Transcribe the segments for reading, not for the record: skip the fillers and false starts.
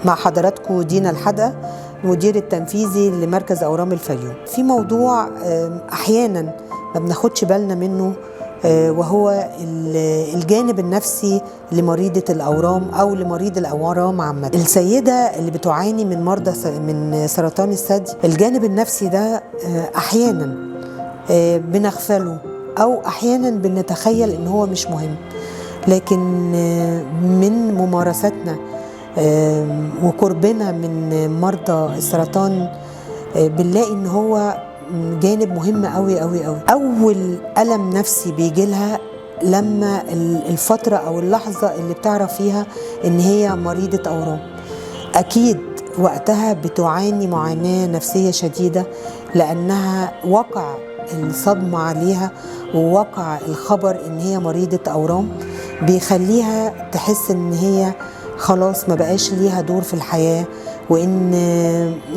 مع حضراتكم دينا الحدقة، مدير التنفيذي لمركز أورام الفيوم. في موضوع أحيانا ما بناخدش بالنا منه، وهو الجانب النفسي لمريضة الأورام أو لمريض الأورام عامة. السيدة اللي بتعاني من سرطان الثدي، الجانب النفسي ده أحيانا بنغفله أو أحيانا بنتخيل إن هو مش مهم، لكن من ممارستنا وقربنا من مرضى السرطان بنلاقي إن هو جانب مهم قوي قوي قوي. أول ألم نفسي بيجي لها لما الفترة أو اللحظة اللي بتعرف فيها إن هي مريضة أورام، أكيد وقتها بتعاني معاناة نفسية شديدة، لأنها وقع الصدمة عليها ووقع الخبر إن هي مريضة أورام بيخليها تحس إن هي خلاص ما بقاش ليها دور في الحياة، وإن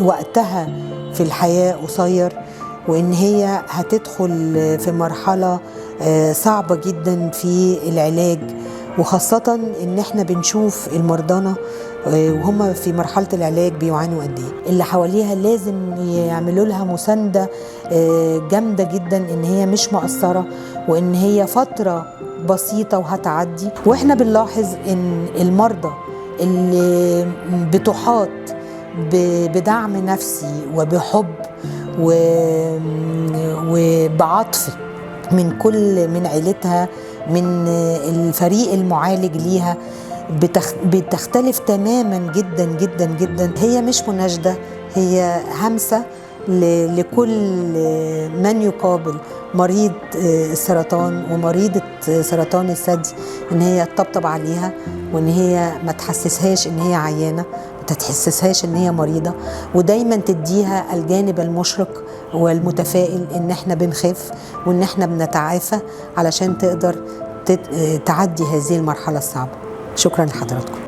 وقتها في الحياة قصير، وإن هي هتدخل في مرحلة صعبة جدا في العلاج، وخاصة إن احنا بنشوف المرضى وهم في مرحلة العلاج بيعانوا قد ايه. اللي حواليها لازم يعملوا لها مساندة جامدة جدا، إن هي مش مقصرة، وإن هي فترة بسيطة وهتعدي. وإحنا بنلاحظ إن المرضى اللي بتحاط بدعم نفسي وبحب وبعطف من عيلتها، من الفريق المعالج ليها، بتختلف تماما جدا جدا جدا. هي مش مناشدة، هي همسة لكل من يقابل مريض السرطان ومريضة سرطان الثدي، ان هي تطبطب عليها، وان هي ما تحسسهاش ان هي عيانة، ما تحسسهاش ان هي مريضة، ودايما تديها الجانب المشرق والمتفائل ان احنا بنخف وان احنا بنتعافى علشان تقدر تعدي هذه المرحلة الصعبة. شكرا لحضراتكم.